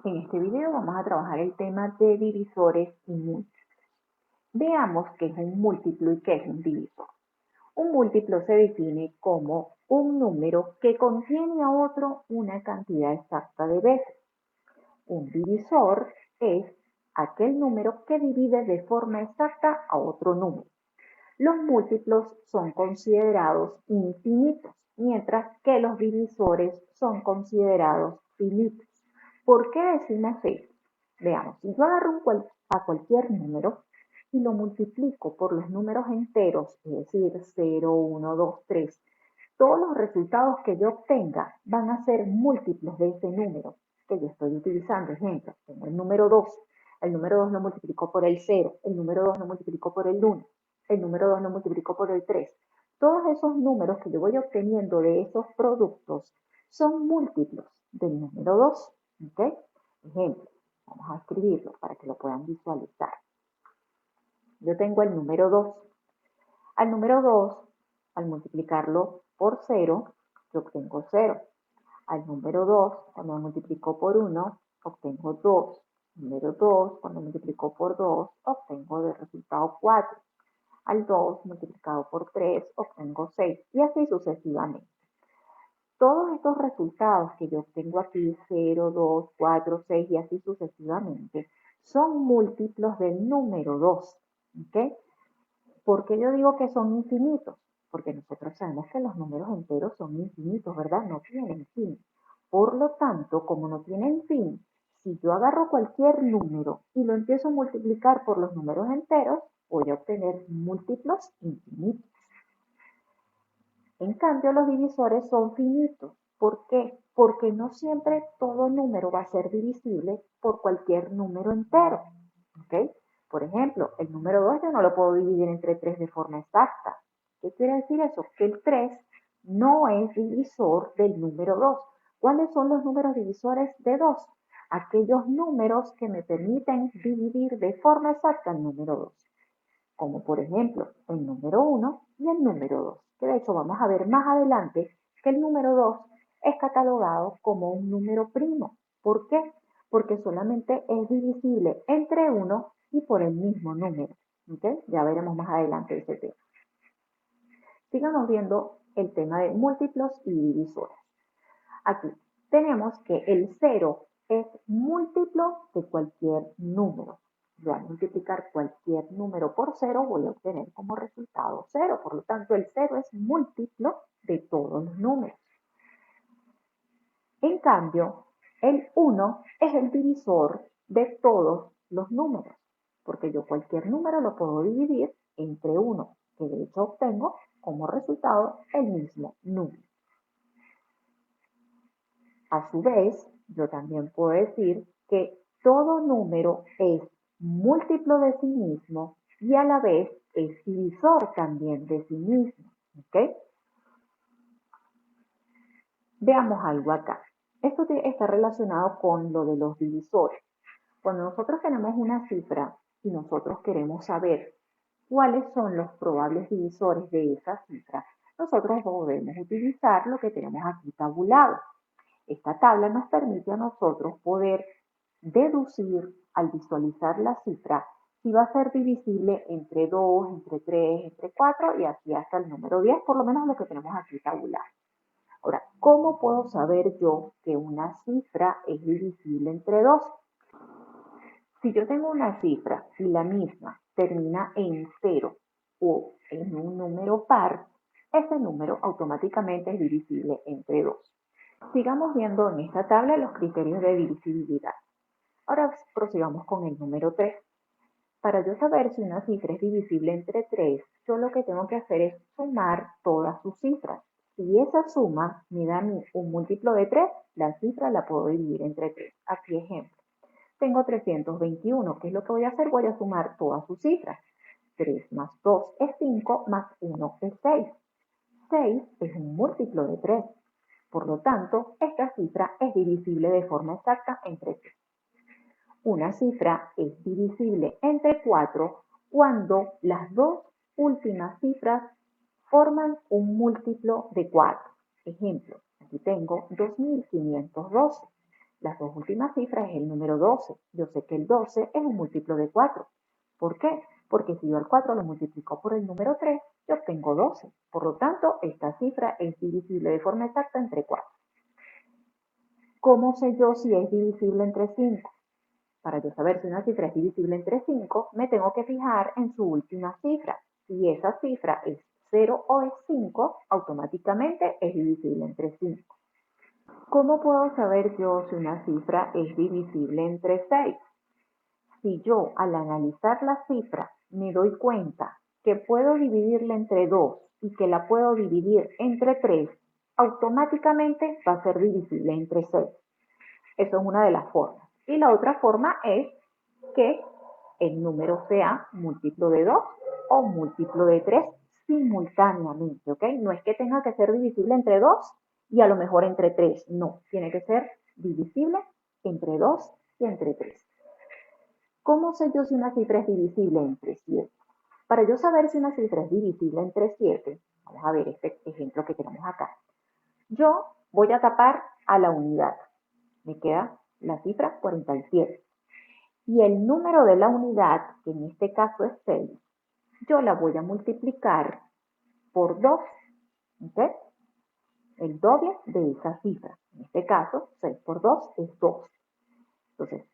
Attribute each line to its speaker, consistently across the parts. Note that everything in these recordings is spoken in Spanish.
Speaker 1: En este video vamos a trabajar el tema de divisores y múltiplos. Veamos qué es un múltiplo y qué es un divisor. Un múltiplo se define como un número que contiene a otro una cantidad exacta de veces. Un divisor es aquel número que divide de forma exacta a otro número. Los múltiplos son considerados infinitos, mientras que los divisores son considerados finitos. ¿Por qué decimos eso? Veamos, si yo agarro a cualquier número y lo multiplico por los números enteros, es decir, 0, 1, 2, 3, todos los resultados que yo obtenga van a ser múltiplos de ese número que yo estoy utilizando. Ejemplo, tengo el número 2. El número 2 lo multiplico por el 0. El número 2 lo multiplico por el 1. El número 2 lo multiplico por el 3. Todos esos números que yo voy obteniendo de esos productos son múltiplos del número 2. ¿Ok? Ejemplo, vamos a escribirlo para que lo puedan visualizar. Yo tengo el número 2. Al número 2, al multiplicarlo por 0, yo obtengo 0. Al número 2, cuando multiplico por 1, obtengo 2. Número 2, cuando multiplico por 2, obtengo de resultado 4. Al 2 multiplicado por 3, obtengo 6. Y así sucesivamente. Todos estos resultados que yo obtengo aquí, 0, 2, 4, 6 y así sucesivamente, son múltiplos del número 2. ¿Ok? ¿Por qué yo digo que son infinitos? Porque nosotros sabemos que los números enteros son infinitos, ¿verdad? No tienen fin. Por lo tanto, como no tienen fin, si yo agarro cualquier número y lo empiezo a multiplicar por los números enteros, voy a obtener múltiplos infinitos. En cambio, los divisores son finitos. ¿Por qué? Porque no siempre todo número va a ser divisible por cualquier número entero. ¿Ok? Por ejemplo, el número 2 yo no lo puedo dividir entre 3 de forma exacta. ¿Qué quiere decir eso? Que el 3 no es divisor del número 2. ¿Cuáles son los números divisores de 2? Aquellos números que me permiten dividir de forma exacta el número 2. Como por ejemplo el número 1 y el número 2. Que de hecho vamos a ver más adelante que el número 2 es catalogado como un número primo. ¿Por qué? Porque solamente es divisible entre 1 y por el mismo número. ¿Okay? Ya veremos más adelante ese tema. Sigamos viendo el tema de múltiplos y divisores. Aquí tenemos que el 0 es múltiplo de cualquier número. Yo al multiplicar cualquier número por 0 voy a obtener como resultado 0. Por lo tanto, el 0 es múltiplo de todos los números. En cambio, el 1 es el divisor de todos los números, porque yo cualquier número lo puedo dividir entre 1, que de hecho obtengo como resultado el mismo número. A su vez, yo también puedo decir que todo número es múltiplo de sí mismo y a la vez es divisor también de sí mismo. ¿Ok? Veamos algo acá. Esto está relacionado con lo de los divisores. Cuando nosotros tenemos una cifra y nosotros queremos saber cuáles son los probables divisores de esa cifra, nosotros podemos utilizar lo que tenemos aquí tabulado. Esta tabla nos permite a nosotros poder deducir al visualizar la cifra si va a ser divisible entre 2, entre 3, entre 4 y así hasta el número 10, por lo menos lo que tenemos aquí tabulado. Ahora, ¿cómo puedo saber yo que una cifra es divisible entre 2? Si yo tengo una cifra y la misma termina en 0 o en un número par, ese número automáticamente es divisible entre 2. Sigamos viendo en esta tabla los criterios de divisibilidad. Ahora prosigamos con el número 3. Para yo saber si una cifra es divisible entre 3, yo lo que tengo que hacer es sumar todas sus cifras. Si esa suma me da a mí un múltiplo de 3, la cifra la puedo dividir entre 3. Aquí ejemplo. Tengo 321. ¿Qué es lo que voy a hacer? Voy a sumar todas sus cifras. 3 más 2 es 5, más 1 es 6. 6 es un múltiplo de 3. Por lo tanto, esta cifra es divisible de forma exacta entre 3. Una cifra es divisible entre 4 cuando las dos últimas cifras forman un múltiplo de 4. Ejemplo, aquí tengo 2512. Las dos últimas cifras es el número 12. Yo sé que el 12 es un múltiplo de 4. ¿Por qué? Porque si yo al 4 lo multiplico por el número 3, yo obtengo 12. Por lo tanto, esta cifra es divisible de forma exacta entre 4. ¿Cómo sé yo si es divisible entre 5? Para yo saber si una cifra es divisible entre 5, me tengo que fijar en su última cifra. Si esa cifra es 0 o es 5, automáticamente es divisible entre 5. ¿Cómo puedo saber yo si una cifra es divisible entre 6? Si yo al analizar la cifra me doy cuenta que puedo dividirla entre 2 y que la puedo dividir entre 3, automáticamente va a ser divisible entre 6. Eso es una de las formas. Y la otra forma es que el número sea múltiplo de 2 o múltiplo de 3 simultáneamente, ¿ok? No es que tenga que ser divisible entre 2 y a lo mejor entre 3, no, tiene que ser divisible entre 2 y entre 3. ¿Cómo sé yo si una cifra es divisible entre 7? Para yo saber si una cifra es divisible entre 7, vamos a ver este ejemplo que tenemos acá. Yo voy a tapar a la unidad. Me queda la cifra 47. Y el número de la unidad, que en este caso es 6, yo la voy a multiplicar por 2, ¿ok? El doble de esa cifra. En este caso, 6 por 2 es 12. Entonces,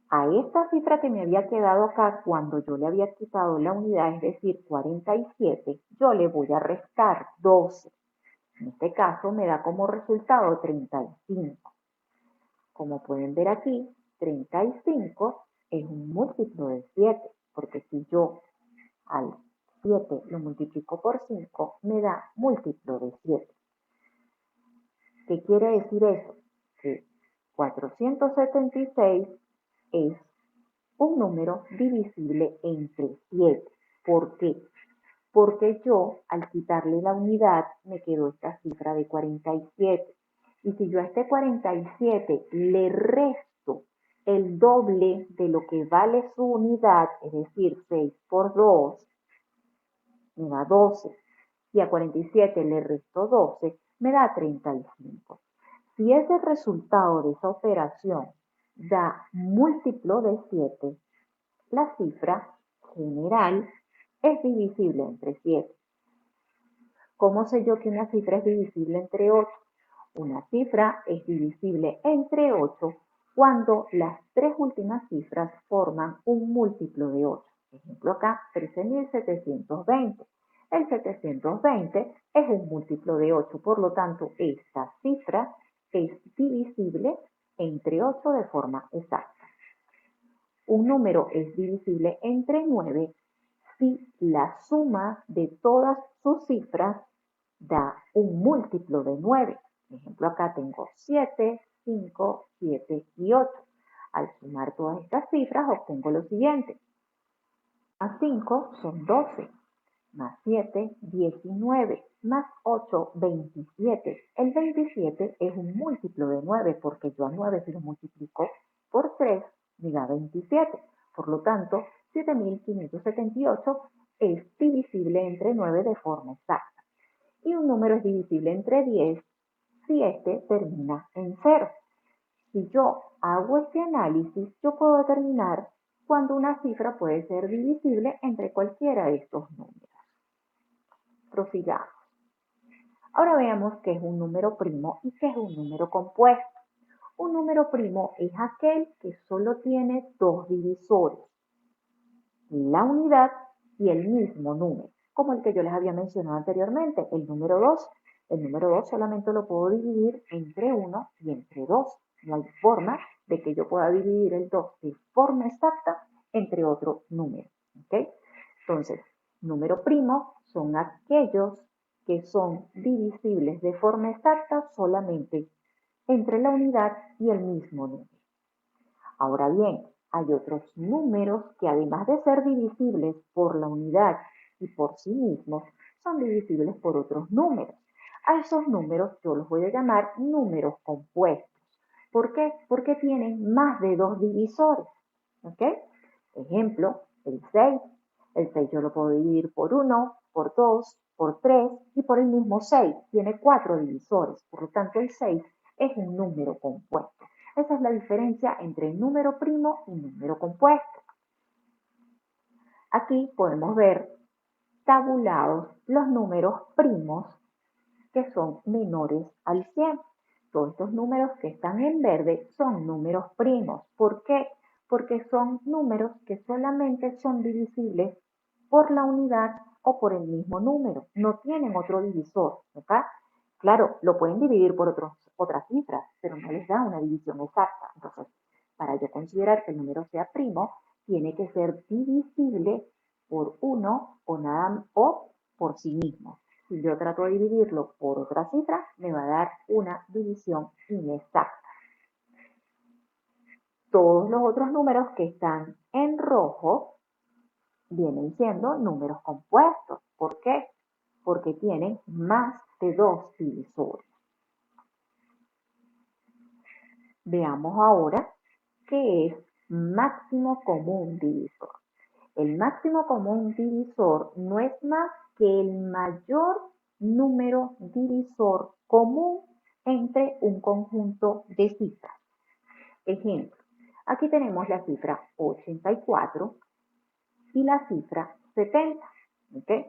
Speaker 1: a esta cifra que me había quedado acá cuando yo le había quitado la unidad, es decir, 47, yo le voy a restar 12. En este caso me da como resultado 35. Como pueden ver aquí, 35 es un múltiplo de 7, porque si yo al 7 lo multiplico por 5, me da múltiplo de 7. ¿Qué quiere decir eso? Que 476 es un número divisible entre 7. ¿Por qué? Porque yo, al quitarle la unidad, me quedó esta cifra de 47. Y si yo a este 47 le resto el doble de lo que vale su unidad, es decir, 6 por 2, me da 12. Y a 47 le resto 12, me da 35. Si ese resultado de esa operación da múltiplo de 7, la cifra general es divisible entre 7. ¿Cómo sé yo que una cifra es divisible entre 8? Una cifra es divisible entre 8 cuando las tres últimas cifras forman un múltiplo de 8. Por ejemplo acá, 13.720. El 720 es un múltiplo de 8, por lo tanto, esta cifra es divisible entre 8 de forma exacta. Un número es divisible entre 9 si la suma de todas sus cifras da un múltiplo de 9. Por ejemplo, acá tengo 7, 5, 7 y 8. Al sumar todas estas cifras obtengo lo siguiente. Más 5 son 12, más 7, 19, más 8, 27. El 27 es un múltiplo de 9 porque yo a 9 si lo multiplico por 3 me da 27. Por lo tanto, 7.578 es divisible entre 9 de forma exacta. Y un número es divisible entre 10 si este termina en 0. Si yo hago este análisis, yo puedo determinar cuándo una cifra puede ser divisible entre cualquiera de estos números. Prosigamos. Ahora veamos qué es un número primo y qué es un número compuesto. Un número primo es aquel que solo tiene dos divisores, la unidad y el mismo número, como el que yo les había mencionado anteriormente, el número 2. El número 2 solamente lo puedo dividir entre 1 y entre 2. No hay forma de que yo pueda dividir el 2 de forma exacta entre otro número. ¿Ok? Entonces, número primo son aquellos que son divisibles de forma exacta solamente entre la unidad y el mismo número. Ahora bien, hay otros números que además de ser divisibles por la unidad y por sí mismos, son divisibles por otros números. A esos números yo los voy a llamar números compuestos. ¿Por qué? Porque tienen más de dos divisores. ¿Ok? Ejemplo, el 6. El 6 yo lo puedo dividir por 1, por 2, por 3 y por el mismo 6. Tiene 4 divisores. Por lo tanto, el 6 es un número compuesto. Esa es la diferencia entre número primo y número compuesto. Aquí podemos ver tabulados los números primos que son menores al 100. Todos estos números que están en verde son números primos. ¿Por qué? Porque son números que solamente son divisibles por la unidad o por el mismo número. No tienen otro divisor, ¿ok? Claro, lo pueden dividir por otras cifras, pero no les da una división exacta. Entonces, para yo considerar que el número sea primo, tiene que ser divisible por uno o por sí mismo. Si yo trato de dividirlo por otra cifra, me va a dar una división inexacta. Todos los otros números que están en rojo vienen siendo números compuestos. ¿Por qué? Porque tienen más de 2 divisores. Veamos ahora qué es máximo común divisor. El máximo común divisor no es más que el mayor número divisor común entre un conjunto de cifras. Ejemplo, aquí tenemos la cifra 84 y la cifra 70. ¿Okay?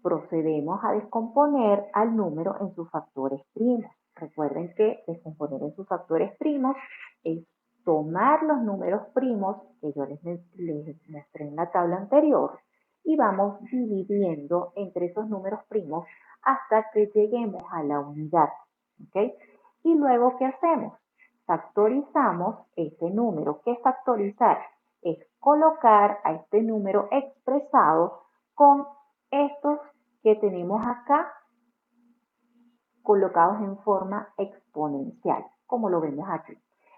Speaker 1: Procedemos a descomponer al número en sus factores primos. Recuerden que descomponer en sus factores primos es tomar los números primos que yo les mostré en la tabla anterior y vamos dividiendo entre esos números primos hasta que lleguemos a la unidad. ¿Okay? Y luego, ¿qué hacemos? Factorizamos este número. ¿Qué es factorizar? Es colocar a este número expresado con estos que tenemos acá colocados en forma exponencial, como lo vemos aquí.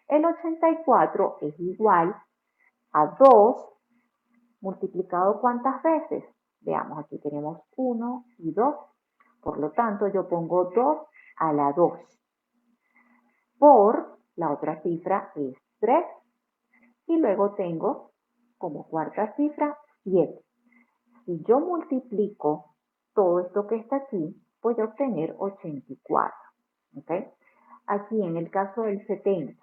Speaker 1: El 84 es igual a 2 multiplicado ¿cuántas veces? Veamos, aquí tenemos 1 y 2. Por lo tanto, yo pongo 2 a la 2. Por la otra cifra es 3. Y luego tengo como cuarta cifra 7. Si yo multiplico todo esto que está aquí, voy a obtener 84. ¿Okay? Aquí en el caso del 70,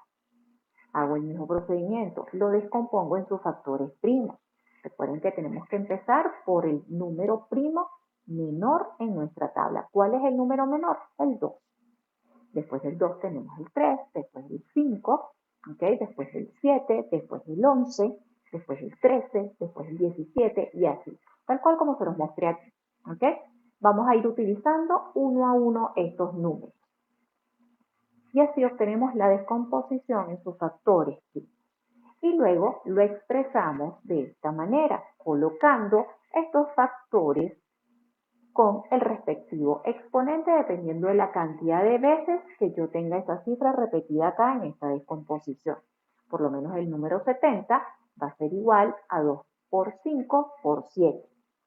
Speaker 1: hago el mismo procedimiento, lo descompongo en sus factores primos. Recuerden que tenemos que empezar por el número primo menor en nuestra tabla. ¿Cuál es el número menor? El 2. Después del 2 tenemos el 3, después el 5, ¿okay? Después el 7, después el 11, después el 13, después el 17 y así. Tal cual como se los mostré aquí. ¿Okay? Vamos a ir utilizando uno a uno estos números. Y así obtenemos la descomposición en sus factores. Y luego lo expresamos de esta manera, colocando estos factores con el respectivo exponente dependiendo de la cantidad de veces que yo tenga esa cifra repetida acá en esta descomposición. Por lo menos el número 70 va a ser igual a 2 por 5 por 7.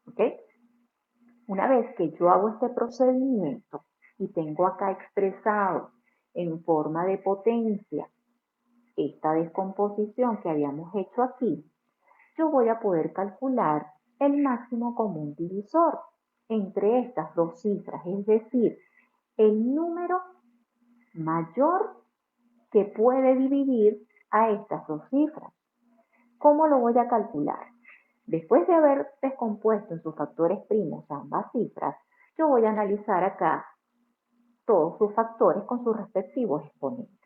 Speaker 1: ¿Ok? Una vez que yo hago este procedimiento y tengo acá expresado en forma de potencia esta descomposición que habíamos hecho aquí, yo voy a poder calcular el máximo común divisor entre estas dos cifras, es decir, el número mayor que puede dividir a estas dos cifras. ¿Cómo lo voy a calcular? Después de haber descompuesto en sus factores primos ambas cifras, yo voy a analizar acá todos sus factores con sus respectivos exponentes.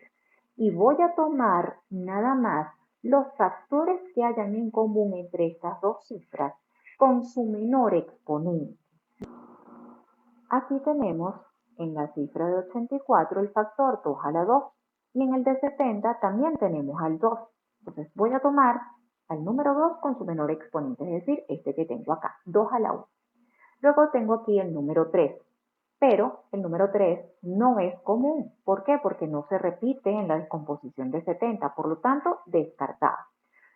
Speaker 1: Y voy a tomar nada más los factores que hayan en común entre estas dos cifras con su menor exponente. Aquí tenemos en la cifra de 84 el factor 2 a la 2 y en el de 70 también tenemos al 2. Entonces voy a tomar al número 2 con su menor exponente, es decir, este que tengo acá, 2 a la 1. Luego tengo aquí el número 3, pero el número 3 no es común. ¿Por qué? Porque no se repite en la descomposición de 70, por lo tanto, descartado.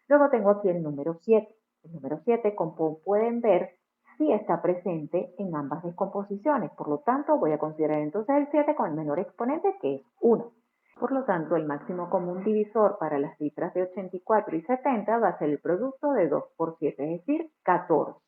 Speaker 1: Luego tengo aquí el número 7. El número 7, como pueden ver, sí está presente en ambas descomposiciones. Por lo tanto, voy a considerar entonces el 7 con el menor exponente, que es 1. Por lo tanto, el máximo común divisor para las cifras de 84 y 70 va a ser el producto de 2 por 7, es decir, 14.